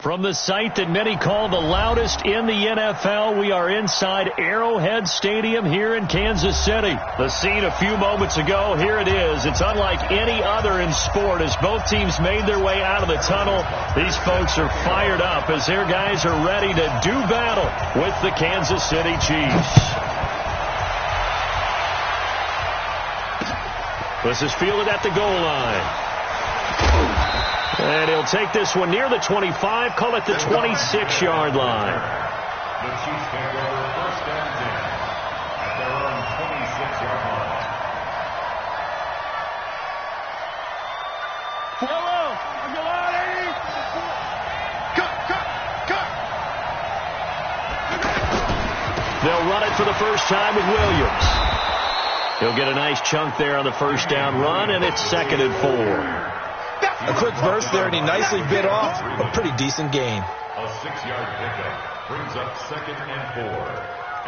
From the site that many call the loudest in the NFL, we are inside Arrowhead Stadium here in Kansas City. The scene a few moments ago, here it is. It's unlike any other in sport as both teams made their way out of the tunnel. These folks are fired up as their guys are ready to do battle with the Kansas City Chiefs. This is fielded at the goal line. And he'll take this one near the 25, call it the 26-yard line. The Chiefs take over first and 10 at their own 26-yard line. They'll run it for the first time with Williams. He'll get a nice chunk there on the first down run, and it's 2nd and 4. A quick burst there, and he nicely bit off a pretty decent gain. A 6-yard pickup brings up 2nd and 4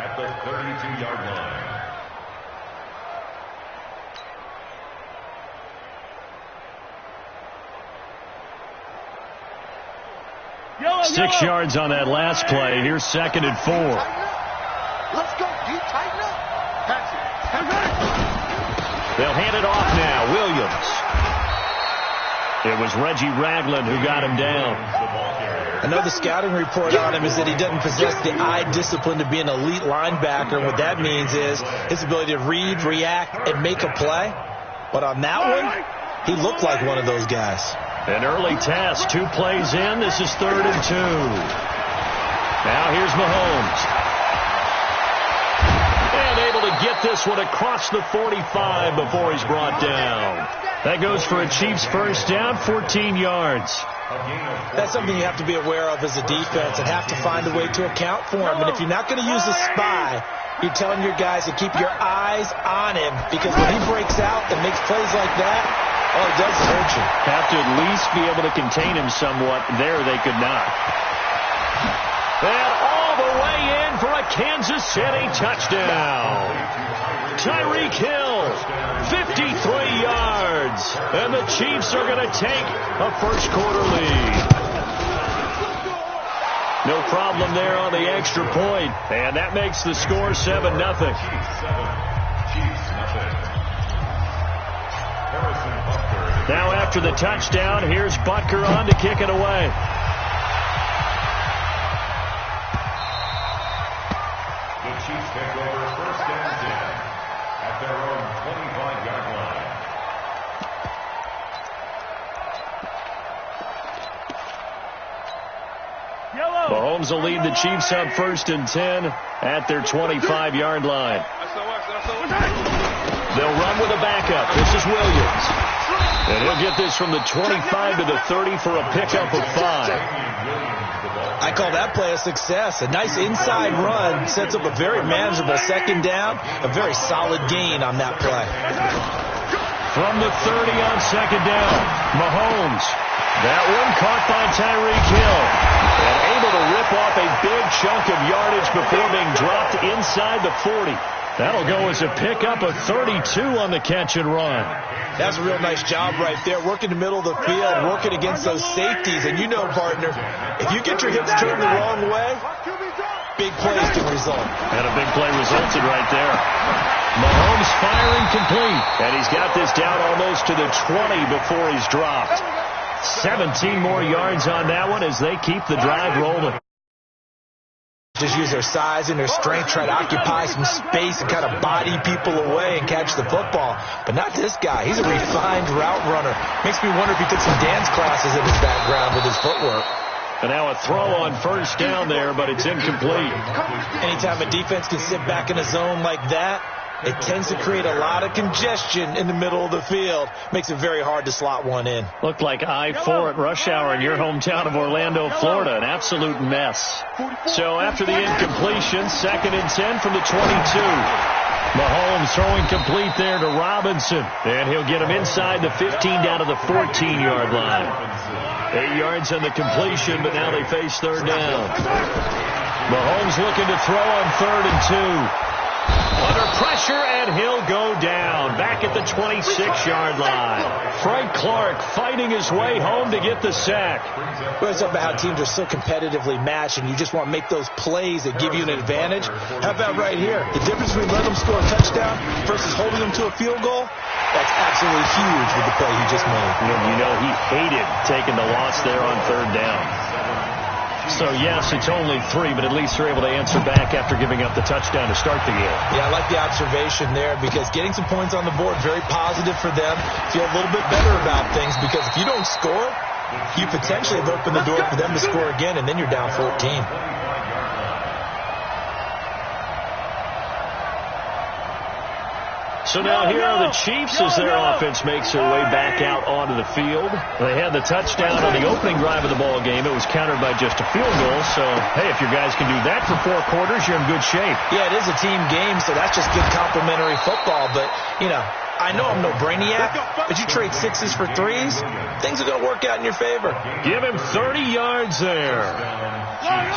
at the 32-yard line. Yellow, 6 yards on that last play. Here's 2nd and 4. Let's go. You tighten up. Pass it. They'll hand it off now. Williams. It was Reggie Ragland who got him down. I know the scouting report on him is that he doesn't possess the eye discipline to be an elite linebacker. What that means is his ability to read, react, and make a play. But on that one, he looked like one of those guys. An early test. 2 plays in. This is 3rd and 2. Now here's Mahomes. And able to get this one across the 45 before he's brought down. That goes for a Chiefs first down, 14 yards. That's something you have to be aware of as a defense and have to find a way to account for him. And if you're not going to use a spy, you're telling your guys to keep your eyes on him, because when he breaks out and makes plays like that, all it does is hurt you. Have to at least be able to contain him somewhat. There they could not. And all the way in for a Kansas City touchdown. Tyreek Hill, 53 yards. And the Chiefs are going to take a first-quarter lead. No problem there on the extra point. And that makes the score 7-0. Now after the touchdown, here's Butker on to kick it away. The Chiefs take over first and 10 at their own 25-yard line. Mahomes will lead the Chiefs up 1st and 10 at their 25-yard line. They'll run with a backup. This is Williams. And he'll get this from the 25 to the 30 for a pickup of 5. I call that play a success. A nice inside run sets up a very manageable 2nd down. A very solid gain on that play. From the 30 on 2nd down, Mahomes. That one caught by Tyreek Hill. And able to rip off a big chunk of yardage before being dropped inside the 40. That'll go as a pickup of 32 on the catch and run. That's a real nice job right there. Working the middle of the field, working against those safeties. And you know, partner, if you get your hips turned the wrong way, big plays can result. And a big play resulted right there. Mahomes firing complete. And he's got this down almost to the 20 before he's dropped. 17 more yards on that one as they keep the drive rolling. Just use their size and their strength, try to occupy some space and kind of body people away and catch the football. But not this guy. He's a refined route runner. Makes me wonder if he took some dance classes in his background with his footwork. And now a throw on first down there, but it's incomplete. Anytime a defense can sit back in a zone like that, it tends to create a lot of congestion in the middle of the field. Makes it very hard to slot one in. Looked like I-4 at rush hour in your hometown of Orlando, Florida. An absolute mess. So after the incompletion, 2nd and 10 from the 22. Mahomes throwing complete there to Robinson. And he'll get him inside the 15 down to the 14-yard line. 8 yards on the completion, but now they face 3rd down. Mahomes looking to throw on 3rd and 2. Under pressure, and he'll go down. Back at the 26-yard line. Frank Clark fighting his way home to get the sack. Well, it's about how teams are so competitively matched, and you just want to make those plays that give you an advantage. How about right here? The difference between letting them score a touchdown versus holding them to a field goal, that's absolutely huge with the play he just made. You know he hated taking the loss there on third down. So, yes, it's only 3, but at least they're able to answer back after giving up the touchdown to start the game. Yeah, I like the observation there because getting some points on the board, very positive for them. Feel a little bit better about things because if you don't score, you potentially have opened the door for them to score again, and then you're down 14. So now here are the Chiefs as their offense makes their way back out onto the field. They had the touchdown on the opening drive of the ball game. It was countered by just a field goal. So, hey, if your guys can do that for 4 quarters, you're in good shape. Yeah, it is a team game, so that's just good complimentary football. But, you know, I know I'm no brainiac, but you trade 6s for 3s, things are going to work out in your favor. Give him 30 yards there.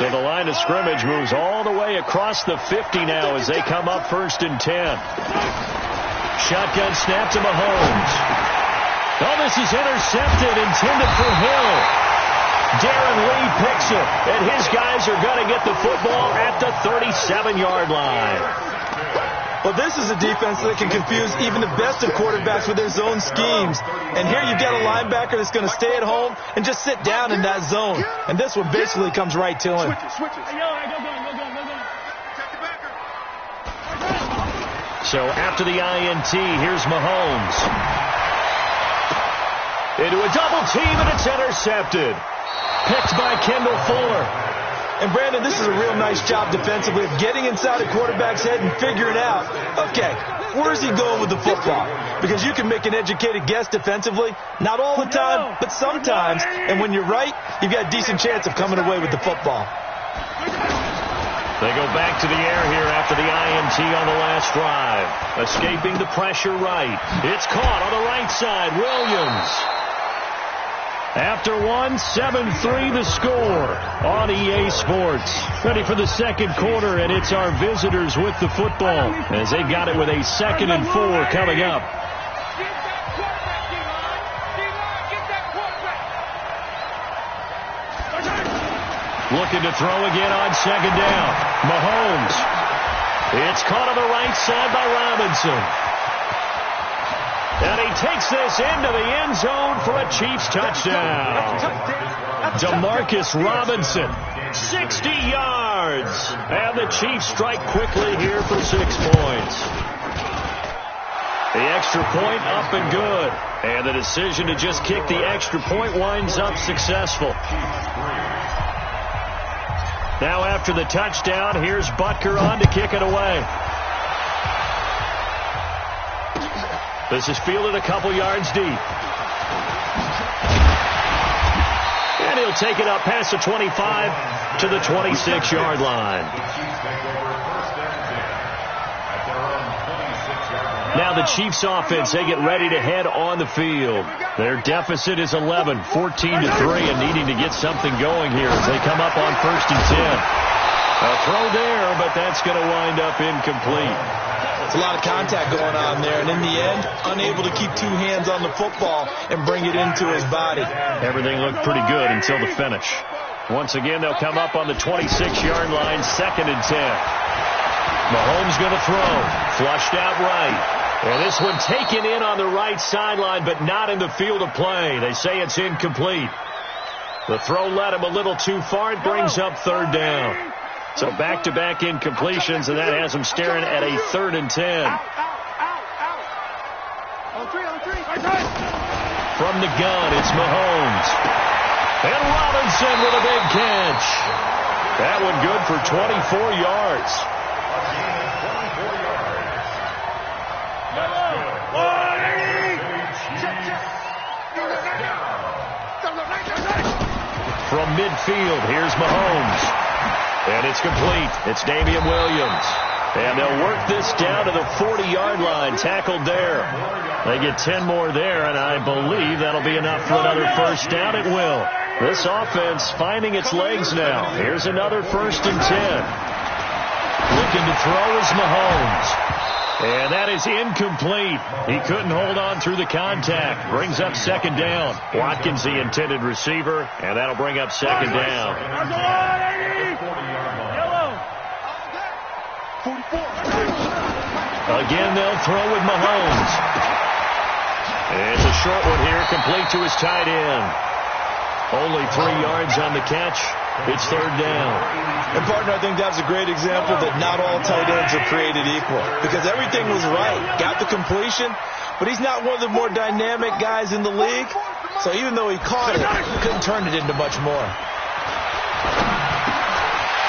So the line of scrimmage moves all the way across the 50 now as they come up 1st and 10. Shotgun snap to Mahomes. Oh, this is intercepted, intended for Hill. Darren Lee picks it, and his guys are going to get the football at the 37-yard line. Well, this is a defense that can confuse even the best of quarterbacks with their zone schemes. And here you've got a linebacker that's going to stay at home and just sit down in that zone. And this one basically comes right to him. So after the INT, here's Mahomes. Into a double team, and it's intercepted. Picked by Kendall Fuller. And, Brandon, this is a real nice job defensively of getting inside a quarterback's head and figuring out, okay, where's he going with the football? Because you can make an educated guess defensively, not all the time, but sometimes. And when you're right, you've got a decent chance of coming away with the football. They go back to the air here after the INT on the last drive. Escaping the pressure right. It's caught on the right side. Williams. After 1, 7-3 the score on EA Sports. Ready for the second quarter, and it's our visitors with the football as they got it with a 2nd and 4 coming up. Looking to throw again on 2nd down. Mahomes. It's caught on the right side by Robinson. And he takes this into the end zone for a Chiefs touchdown. Demarcus Robinson, 60 yards. And the Chiefs strike quickly here for 6 points. The extra point up and good. And the decision to just kick the extra point winds up successful. Now after the touchdown, here's Butker on to kick it away. This is fielded a couple yards deep. And he'll take it up past the 25 to the 26-yard line. Now the Chiefs offense, they get ready to head on the field. Their deficit is 11, 14-3, and needing to get something going here as they come up on 1st and 10. A throw there, but that's going to wind up incomplete. It's a lot of contact going on there, and in the end, unable to keep 2 hands on the football and bring it into his body. Everything looked pretty good until the finish. Once again, they'll come up on the 26-yard line, 2nd and 10. Mahomes going to throw. Flushed out right. And this one taken in on the right sideline, but not in the field of play. They say it's incomplete. The throw led him a little too far. It brings up 3rd down. So back-to-back incompletions, and that has him staring at a 3rd and 10. From the gun, it's Mahomes. And Robinson with a big catch. That one good for 24 yards. From midfield, here's Mahomes. And it's complete. It's Damian Williams. And they'll work this down to the 40-yard line. Tackled there. They get 10 more there, and I believe that'll be enough for another 1st down. It will. This offense finding its legs now. Here's another 1st and 10. Looking to throw is Mahomes. And that is incomplete. He couldn't hold on through the contact. Brings up second down. Watkins, the intended receiver, and that'll bring up second down. Again, they'll throw with Mahomes. It's a short one here, complete to his tight end. Only 3 yards on the catch. It's third down. And, partner, I think that's a great example that not all tight ends are created equal. Because everything was right. Got the completion, but he's not one of the more dynamic guys in the league. So even though he caught it, he couldn't turn it into much more.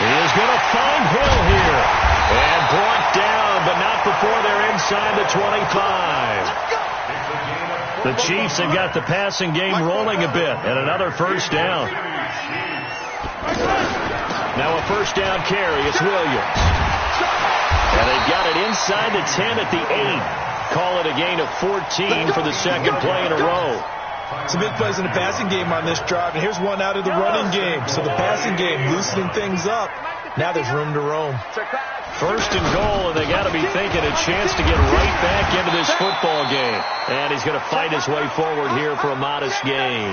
He is going to find Hill here. And brought down, but not before they're inside the 25. The Chiefs have got the passing game rolling a bit, and another first down. Now a first down carry. It's Williams. And they've got it inside the 10 at the 8. Call it a gain of 14 for the second play in a row. Some big plays in the passing game on this drive, and here's one out of the running game. So the passing game loosening things up. Now there's room to roam. First and goal, and they got to be thinking a chance to get right back into this football game. And he's going to fight his way forward here for a modest gain.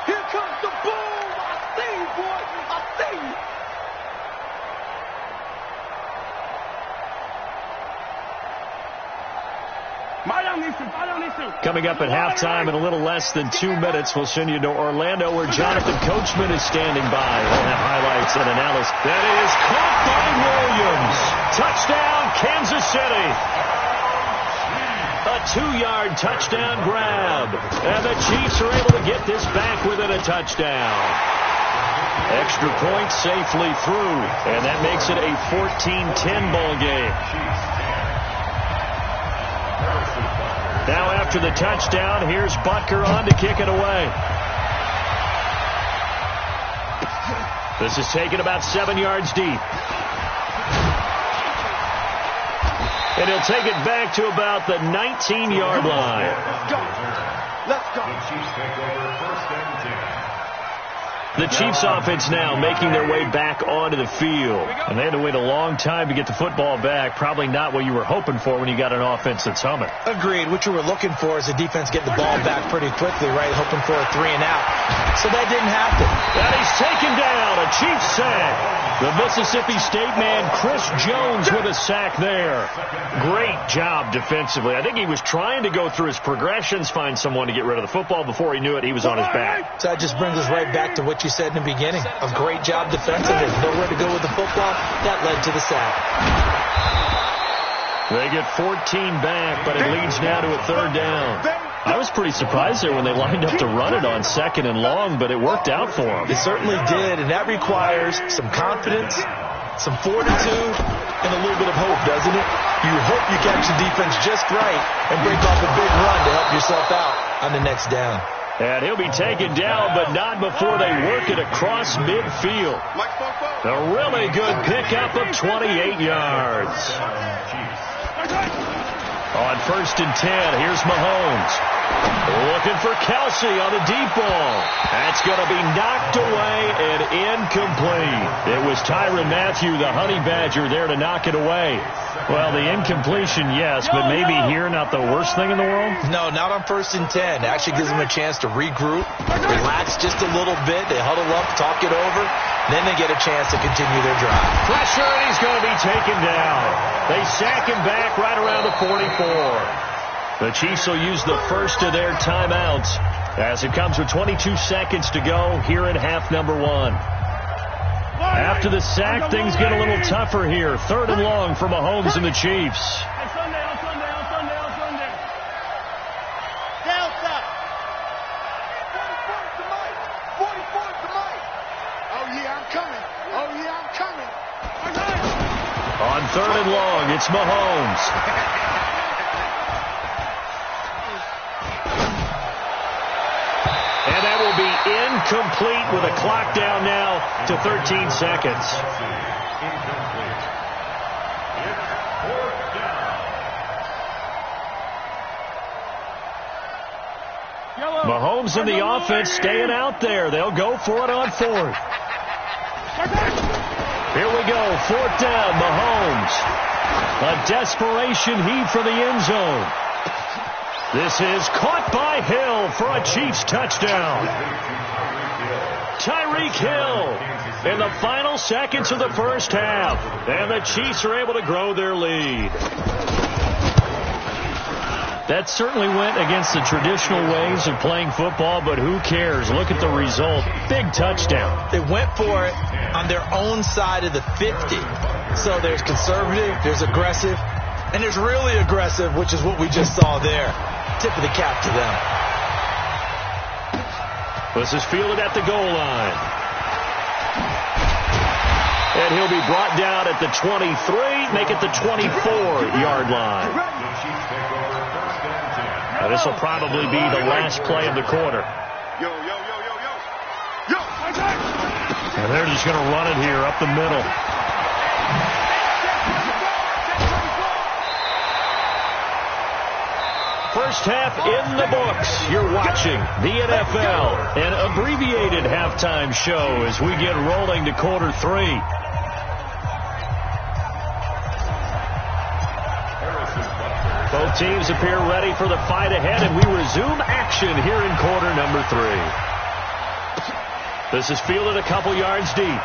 Here comes the boom. I see you, boy. I see you. Coming up at halftime in a little less than 2 minutes, we'll send you to Orlando where Jonathan Coachman is standing by. We'll have highlights and analysis. That is caught by Williams. Touchdown, Kansas City. A 2-yard touchdown grab. And the Chiefs are able to get this back within a touchdown. Extra point safely through. And that makes it a 14-10 ball game. Now after the touchdown, here's Butker on to kick it away. This is taken about 7 yards deep. And he'll take it back to about the 19-yard line. Let's go. The Chiefs take over first and 10. The Chiefs offense now making their way back onto the field. And they had to wait a long time to get the football back. Probably not what you were hoping for when you got an offense that's humming. Agreed. What you were looking for is a defense getting the ball back pretty quickly, right? Hoping for a 3 and out. So that didn't happen. And he's taken down. A Chiefs sack. The Mississippi State man, Chris Jones, with a sack there. Great job defensively. I think he was trying to go through his progressions, find someone to get rid of the football. Before he knew it, he was on his back. So that just brings us right back to what you said in the beginning. A great job defensively. Nowhere to go with the football. That led to the sack. They get 14 back, but it leads now to a third down. I was pretty surprised there when they lined up to run it on second and long, but it worked out for them. It certainly did, and that requires some confidence, some fortitude, and a little bit of hope, doesn't it? You hope you catch the defense just right and break off a big run to help yourself out on the next down. And he'll be taken down, but not before they work it across midfield. A really good pickup of 28 yards. On first and 10, here's Mahomes. Looking for Kelsey on the deep ball. That's going to be knocked away and incomplete. It was Tyrann Mathieu, the Honey Badger, there to knock it away. Well, the incompletion, yes, but maybe here not the worst thing in the world? No, not on first and 10. It actually gives them a chance to regroup, relax just a little bit. They huddle up, talk it over, then they get a chance to continue their drive. Pressure, and he's going to be taken down. They sack him back right around the 44. The Chiefs will use the first of their timeouts as it comes with 22 seconds to go here in half number 1. After the sack, things get a little tougher here. Third and long for Mahomes and the Chiefs. On third and long, it's Mahomes. And that will be incomplete with a clock down now to 13 seconds. Mahomes and the offense staying out there. They'll go for it on fourth. Here we go, 4th down, Mahomes. A desperation heave for the end zone. This is caught by Hill for a Chiefs touchdown. Tyreek Hill in the final seconds of the first half. And the Chiefs are able to grow their lead. That certainly went against the traditional ways of playing football, but who cares? Look at the result. Big touchdown. They went for it on their own side of the 50. So there's conservative, there's aggressive, and there's really aggressive, which is what we just saw there. Tip of the cap to them. This is fielded at the goal line. And he'll be brought down at the 23, make it the 24-yard line. Now, this will probably be the last play of the quarter. And they're just going to run it here up the middle. First half in the books. You're watching the NFL, an abbreviated halftime show as we get rolling to quarter 3. Both teams appear ready for the fight ahead, and we resume action here in quarter number 3. This is fielded a couple yards deep.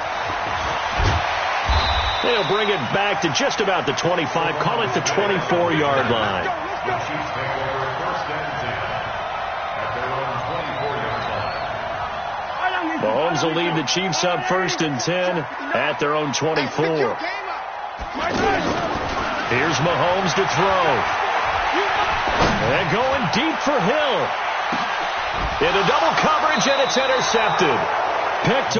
They'll bring it back to just about the 25, call it the 24-yard line. Mahomes will lead the Chiefs up 1st and 10 at their own 24. Here's Mahomes to throw. And going deep for Hill. Into double coverage, and it's intercepted. Picked